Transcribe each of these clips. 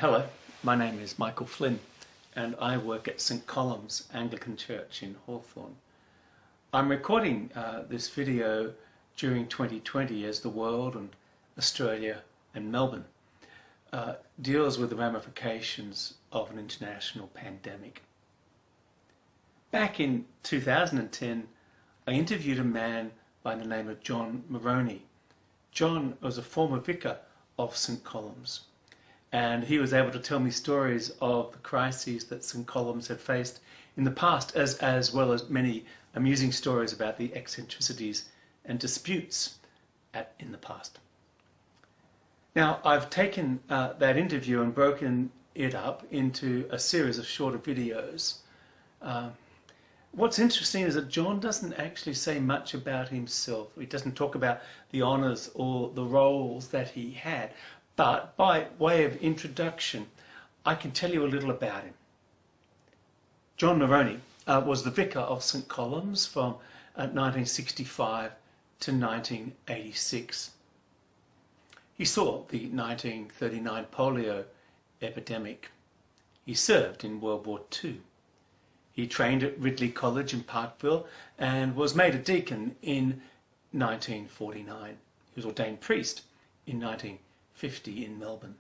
Hello, my name is Michael Flynn and I work at St Columb's Anglican Church in Hawthorne. I'm recording this video during 2020 as the world and Australia and Melbourne deals with the ramifications of an international pandemic. Back in 2010, I interviewed a man by the name of John Moroney. John was a former vicar of St Columb's, and he was able to tell me stories of the crises that St Columb's had faced in the past, as well as many amusing stories about the eccentricities and disputes in the past. Now, I've taken that interview and broken it up into a series of shorter videos. What's interesting is that John doesn't actually say much about himself. He doesn't talk about the honours or the roles that he had. But by way of introduction, I can tell you a little about him. John Moroney was the vicar of St Columb's from 1965 to 1986. He saw the 1939 polio epidemic. He served in World War II. He trained at Ridley College in Parkville and was made a deacon in 1949. He was ordained priest in 1950 in Melbourne.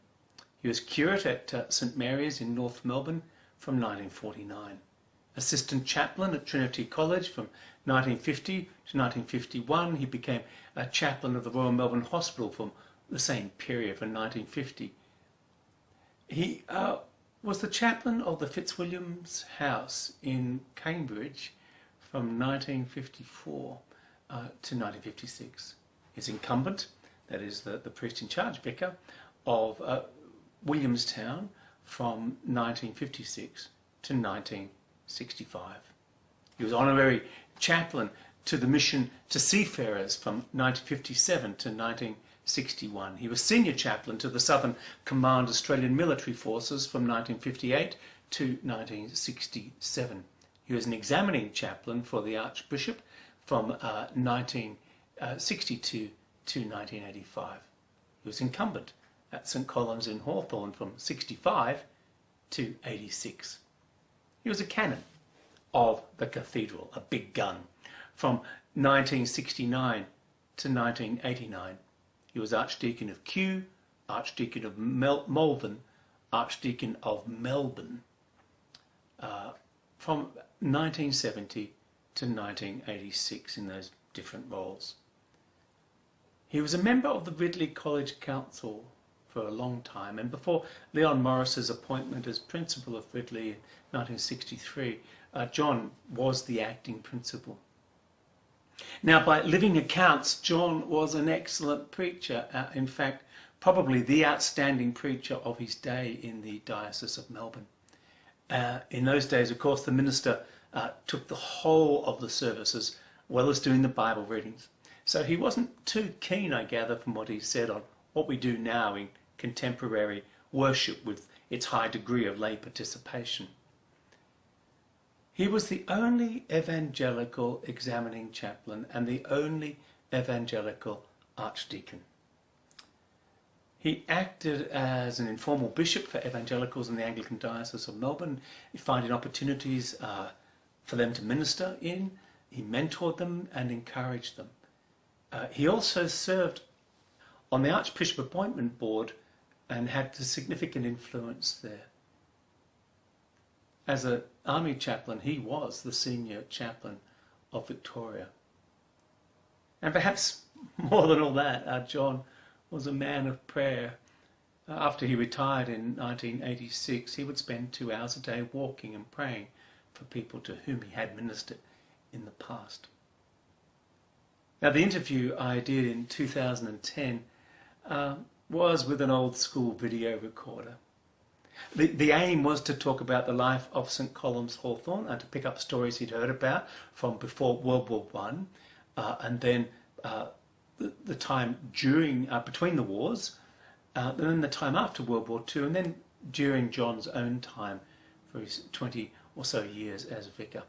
He was curate at St Mary's in North Melbourne from 1949. Assistant chaplain at Trinity College from 1950 to 1951. He became a chaplain of the Royal Melbourne Hospital from the same period, from 1950. He was the chaplain of the Fitzwilliam's House in Cambridge from 1954 to 1956. He's incumbent, that is the priest in charge vicar, of Williamstown from 1956 to 1965. He was honorary chaplain to the mission to seafarers from 1957 to 1961. He was senior chaplain to the Southern Command Australian Military Forces from 1958 to 1967. He was an examining chaplain for the Archbishop from 1962 to 1985. He was incumbent at St Columb's in Hawthorne from 65 to 86. He was a canon of the cathedral, a big gun, from 1969 to 1989. He was Archdeacon of Kew, Archdeacon of Malvern, Archdeacon of Melbourne, from 1970 to 1986 in those different roles. He was a member of the Ridley College Council for a long time, and before Leon Morris's appointment as principal of Ridley in 1963, John was the acting principal. Now, by living accounts, John was an excellent preacher, in fact, probably the outstanding preacher of his day in the Diocese of Melbourne. In those days, of course, the minister took the whole of the service as well as doing the Bible readings. So he wasn't too keen, I gather, from what he said, on what we do now in contemporary worship with its high degree of lay participation. He was the only evangelical examining chaplain and the only evangelical archdeacon. He acted as an informal bishop for evangelicals in the Anglican Diocese of Melbourne, finding opportunities for them to minister in. He mentored them and encouraged them. He also served on the Archbishop Appointment Board and had a significant influence there. As an army chaplain, he was the senior chaplain of Victoria. And perhaps more than all that, John was a man of prayer. After he retired in 1986, he would spend 2 hours a day walking and praying for people to whom he had ministered in the past. Now, the interview I did in 2010 was with an old school video recorder. The aim was to talk about the life of St Columb's Hawthorne and to pick up stories he'd heard about from before World War I, and then the time between the wars, and then the time after World War II, and then during John's own time for his 20 or so years as vicar.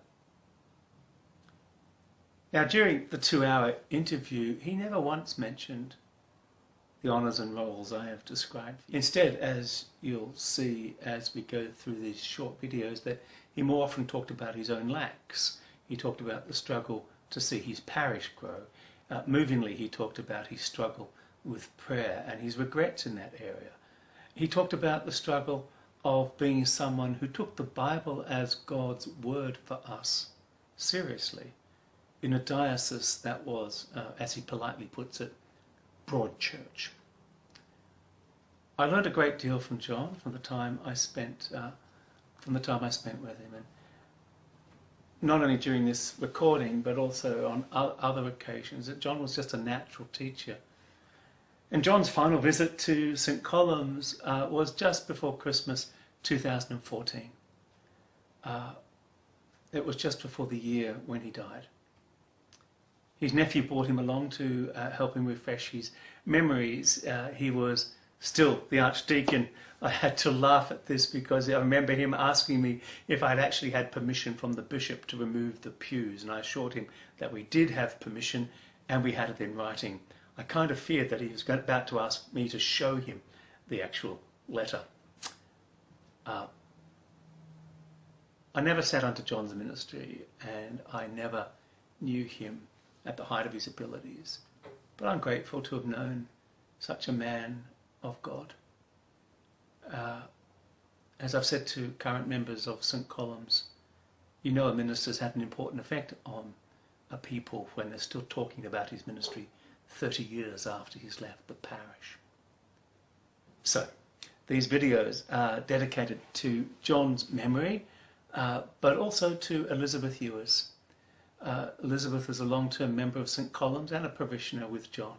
Now, during the 2-hour interview, he never once mentioned the honours and roles I have described. Instead, as you'll see as we go through these short videos, that he more often talked about his own lacks. He talked about the struggle to see his parish grow. Movingly, he talked about his struggle with prayer and his regrets in that area. He talked about the struggle of being someone who took the Bible as God's word for us seriously in a diocese that was, as he politely puts it, broad church. I learned a great deal from John from the time I spent with him, and not only during this recording but also on other occasions. That John was just a natural teacher. And John's final visit to St Columb's was just before Christmas 2014. It was just before the year when he died. His nephew brought him along to help him refresh his memories. He was still the Archdeacon. I had to laugh at this because I remember him asking me if I'd actually had permission from the bishop to remove the pews, and I assured him that we did have permission and we had it in writing. I kind of feared that he was about to ask me to show him the actual letter. I never sat under John's ministry, and I never knew him at the height of his abilities. But I'm grateful to have known such a man of God. As I've said to current members of St Columb's, you know a minister's had an important effect on a people when they're still talking about his ministry 30 years after he's left the parish. So, these videos are dedicated to John's memory, but also to Elizabeth Ewers. Elizabeth is a long-term member of St Columb's and a parishioner with John,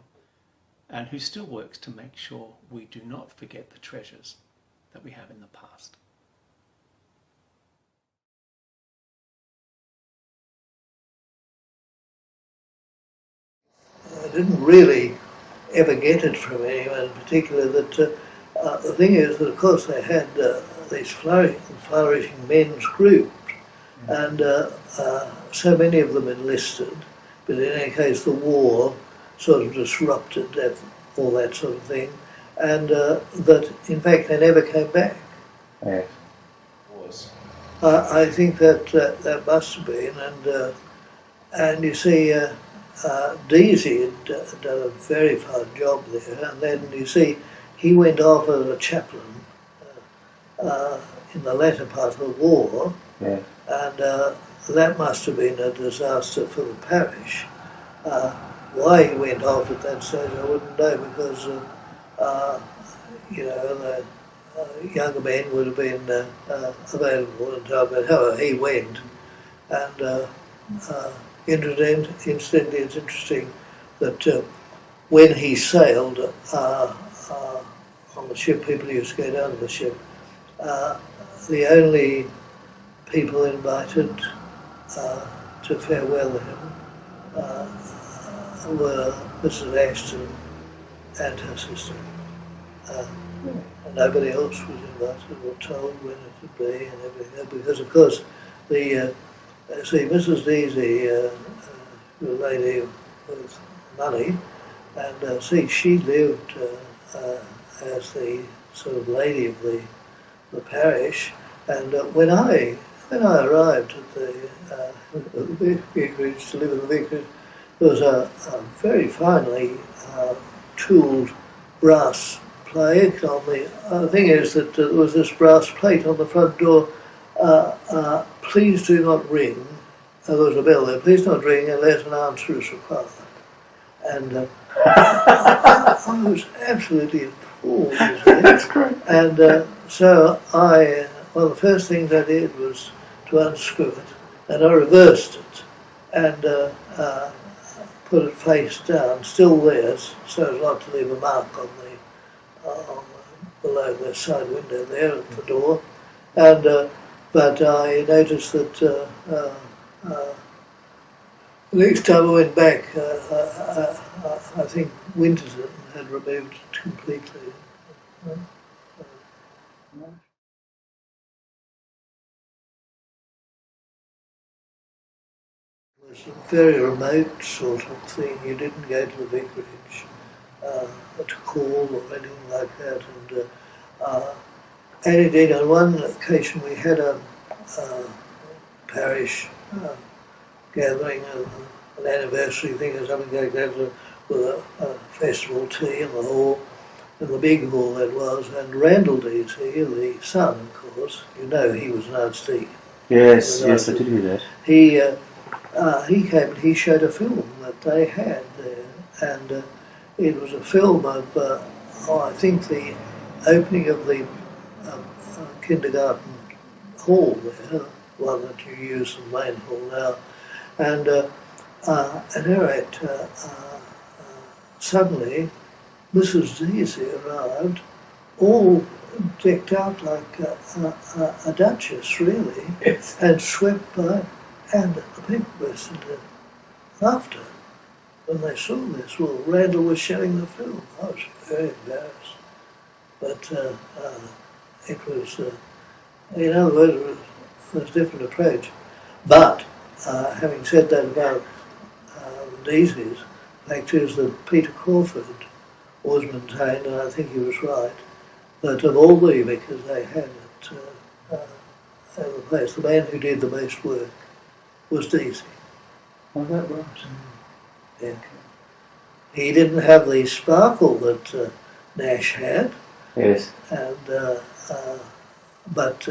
and who still works to make sure we do not forget the treasures that we have in the past. I didn't really ever get it from anyone in particular. That the thing is that, of course, they had these flourishing men's groups, and so many of them enlisted. But in any case, the war sort of disrupted all that sort of thing, and that in fact they never came back. Yes. I think that must have been, and you see. Deasy had done a very fine job there, and then you see he went off as a chaplain in the latter part of the war, Yeah. and that must have been a disaster for the parish. Why he went off at that stage I wouldn't know, because the younger men would have been available and time, but however he went, and incidentally, it's interesting that when he sailed on the ship, people used to go down to the ship. The only people invited to farewell him were Mrs. Ashton and her sister. And nobody else was invited or told when it would be and everything, because of course Mrs. Deasy, a lady with money, and she lived as the sort of lady of the parish. And when I arrived at the vicarage, to live in the vicarage, there was a very finely tooled brass plate on the thing is that there was this brass plate on the front door. Please do not ring. There was a bell there. Please not ring unless an answer is required. And I was absolutely appalled. That's great. And so one of the first things I did was to unscrew it, and I reversed it and put it face down, still there, so as not to leave a mark on below the side window there at the door. And but I noticed that the next time I went back, I think Winterton had removed it completely. It was a very remote sort of thing. You didn't go to the vicarage. to call or anything like that. And indeed, on one occasion we had a parish gathering, an anniversary thing or something like that, with a festival tea in the hall, in the big hall that was, and Randall Deasy, the son, of course, you know he was an archdeacon. Yes, I did hear that. He came and he showed a film that they had there, and it was a film of, I think, the opening of the kindergarten hall there, one that you use in the main hall now, and at any rate, suddenly Mrs. Deasy arrived, all decked out like a duchess, really, Yes. and swept by, and the people burst into laughter when they saw this. Well, Randall was showing the film. I was very embarrassed, but it was, in other words, it was a different approach. But having said that about the Deasys, the fact is that Peter Crawford was maintained, and I think he was right, that of all the vicars they had at the place, the man who did the most work was Deasy. Oh, that right. Yeah. He didn't have the sparkle that Nash had, Yes. and but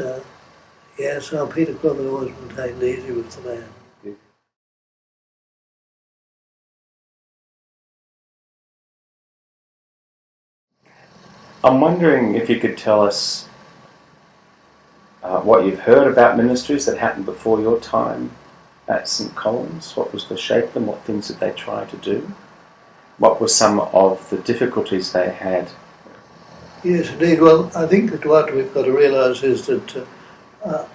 yes, Peter Crawford always maintained Deasy was the man. I'm wondering if you could tell us what you've heard about ministries that happened before your time at St Colum's. What was the shape of them? What things did they try to do? What were some of the difficulties they had? Yes, indeed. Well, I think that what we've got to realise is that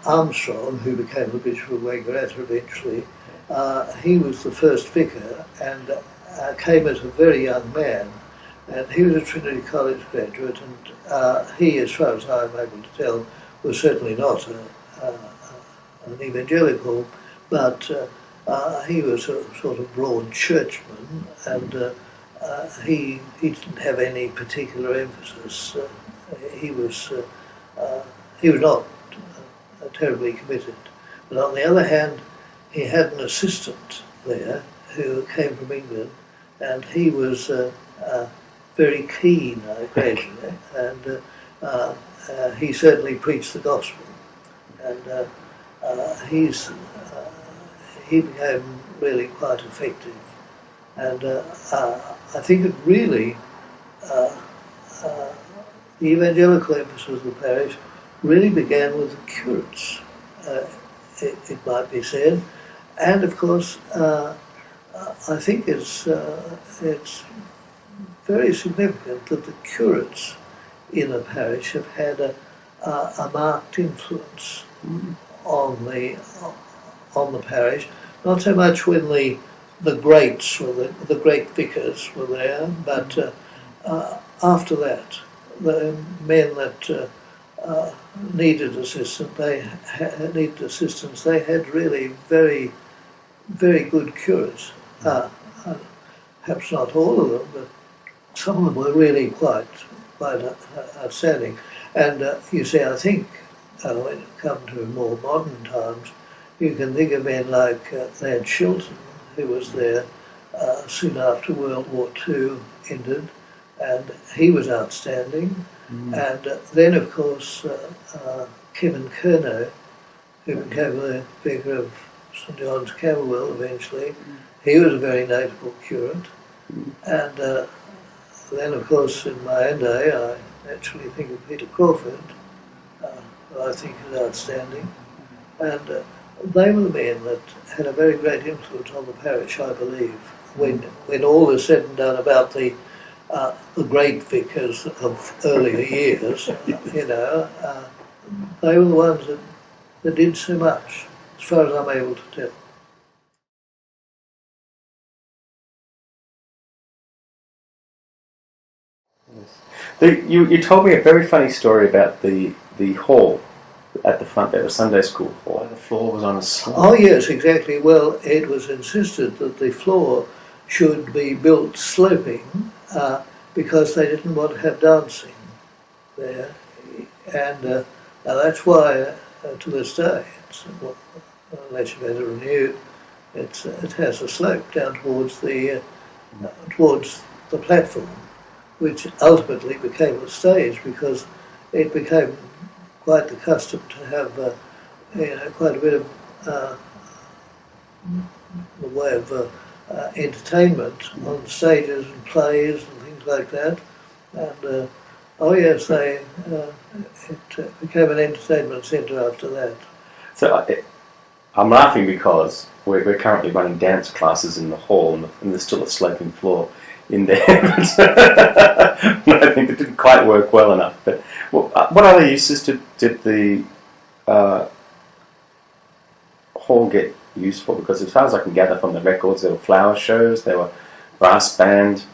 Armstrong, who became the Bishop of Wangaratta eventually, he was the first vicar and came as a very young man. And he was a Trinity College graduate, and he, as far as I'm able to tell, was certainly not an evangelical, but he was a sort of broad churchman, and he didn't have any particular emphasis. He was not terribly committed. But on the other hand, he had an assistant there who came from England, and he was very keen occasionally, and he certainly preached the gospel, and he became really quite effective, and I think it really the evangelical emphasis of the parish really began with the curates, it might be said, and of course I think it's very significant that the curates in a parish have had a marked influence on the parish. Not so much when the greats or the great vicars were there, but after that, the men that needed assistance, they had really very, very good curates. Perhaps not all of them, but some of them were really quite outstanding. And you see, I think when you come to more modern times, you can think of men like Thad Shilton, who was there soon after World War II ended, and he was outstanding. And then, of course, Kevin Curnow, who became the vicar of St John's, Camberwell eventually, he was a very notable curate. And then, of course, in my own day, I actually think of Peter Crawford, who I think is outstanding. And they were the men that had a very great influence on the parish, I believe, when all is said and done about the great vicars of earlier years, you know, they were the ones that did so much, as far as I'm able to tell. You told me a very funny story about the hall at the front there, the Sunday school hall. The floor was on a slope. Oh yes, exactly. Well, it was insisted that the floor should be built sloping, because they didn't want to have dancing there. And that's why, to this day, unless you've had it renewed, it has a slope down towards the platform, which ultimately became the stage, because it became quite the custom to have quite a bit of the way of entertainment on stages and plays and things like that. And it became an entertainment centre after that. So I'm laughing because we're currently running dance classes in the hall, and there's still a sloping floor in there. I think it didn't quite work well enough. But what other uses did the hall get used for? Because as far as I can gather from the records, there were flower shows, there were brass band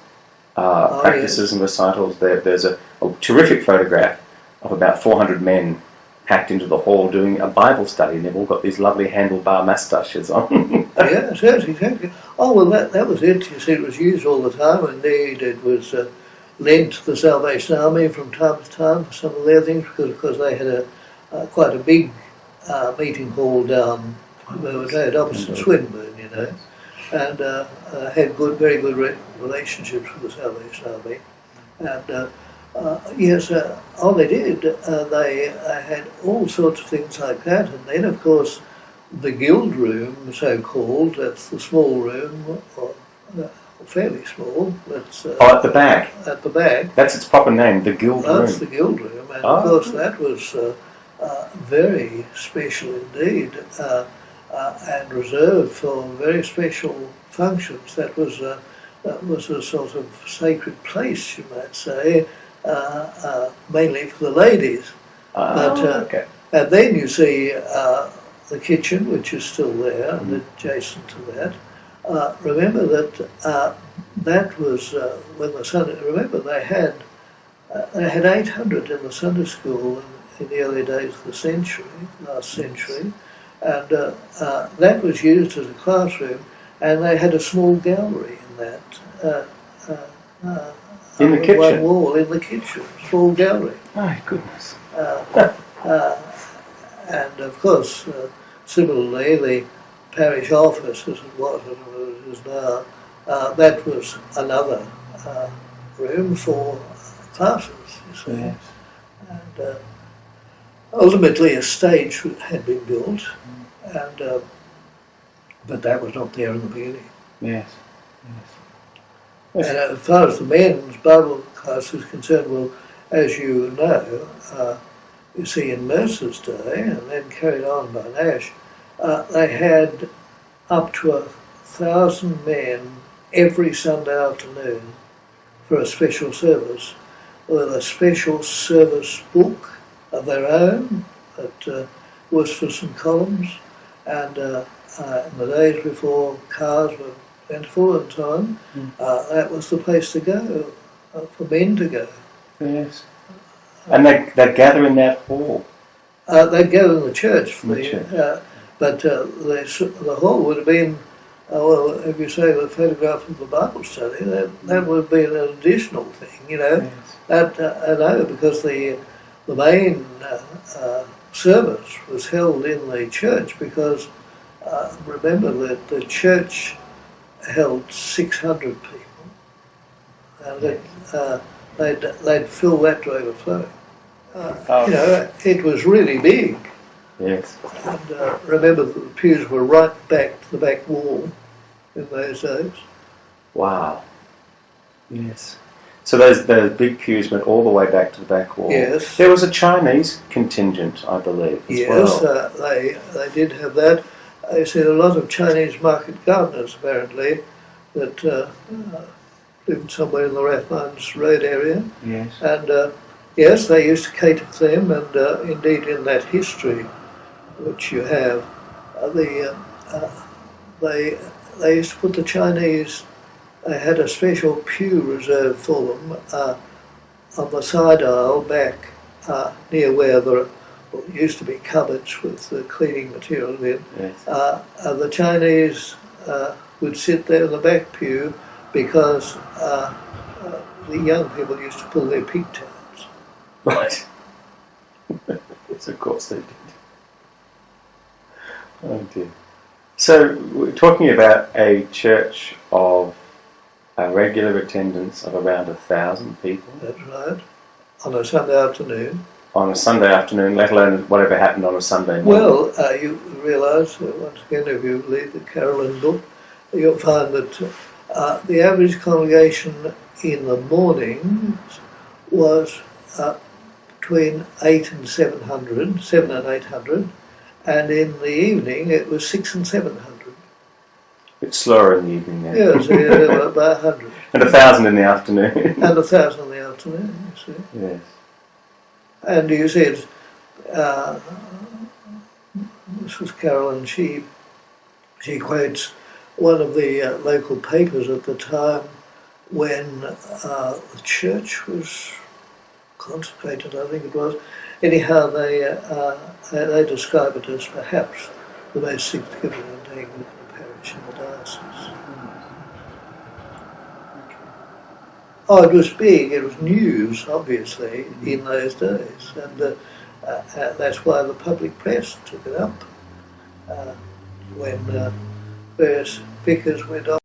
practices and recitals. There's a terrific photograph of about 400 men packed into the hall doing a Bible study, and they've all got these lovely handlebar moustaches on. Yes, exactly. Oh, well, that was it. You see, it was used all the time. Indeed, it was lent to the Salvation Army from time to time for some of their things, because, of course, they had quite a big meeting hall down opposite Swinburne, you know, and had very good relationships with the Salvation Army. And yes, they did. They had all sorts of things like that. And then, of course, the guild room, so-called, that's the small room, or fairly small. That's, at the back? At the back. That's its proper name, the guild room. That's the guild room. And, of course, that was very special indeed, and reserved for very special functions. That was a sort of sacred place, you might say, mainly for the ladies. Okay. And then you see the kitchen, which is still there, and adjacent to that. Remember that that was when the Sunday. Remember they had 800 in the Sunday school in the early days of the last century, and that was used as a classroom, and they had a small gallery in that. In the kitchen? One wall in the kitchen, small gallery. My goodness. And of course, similarly, the parish office, as it was and as it is now, that was another room for classes, you see. Yes. And ultimately a stage had been built, and but that was not there in the beginning. Yes. And as far as the men's Bible class is concerned, well, as you know, you see in Mercer's day, and then carried on by Nash, they had up to 1,000 men every Sunday afternoon for a special service, with a special service book of their own that was for St. Columns, and in the days before cars were plentiful and so on, that was the place to go, for men to go. Yes. And they'd gather in that hall? They'd gather in the church, but the hall would have been, well, if you say the photograph of the Bible study, that would have been an additional thing, you know. Yes. I know, because the main service was held in the church, because remember that the church held 600 people, and they'd fill that to overflow. You know, it was really big. Yes. And remember that the pews were right back to the back wall in those days. Wow. Yes. So those big pews went all the way back to the back wall. Yes. There was a Chinese contingent, I believe, as well. Yes, they did have that. I said a lot of Chinese market gardeners, apparently, that lived somewhere in the Rathmines Road area. Yes. And yes, they used to cater to them, and indeed in that history which you have, they used to put the Chinese. They had a special pew reserved for them on the side aisle back near where there used to be cupboards with cleaning material in. Yes. The Chinese would sit there in the back pew because the young people used to pull their pigtails. Right. Yes, of course they did. Oh dear. So we're talking about a church of a regular attendance of around 1,000 people. That's right. On a Sunday afternoon. On a Sunday afternoon, let alone whatever happened on a Sunday morning. Well, you realise, once again, if you read the Carolyn book, you'll find that the average congregation in the mornings was between 700 and 800, and in the evening it was 600 and 700. A bit slower in the evening now. Yeah, so about 100. And 1,000 in the afternoon. And 1,000 in the afternoon, you see. Yes. And you said, this was Carolyn, she quotes one of the local papers at the time when the church was consecrated, I think it was. Anyhow, they describe it as perhaps the most significant Anglican parish in the diocese. Oh, it was big, it was news, obviously, in those days, and that's why the public press took it up when various vicars went on.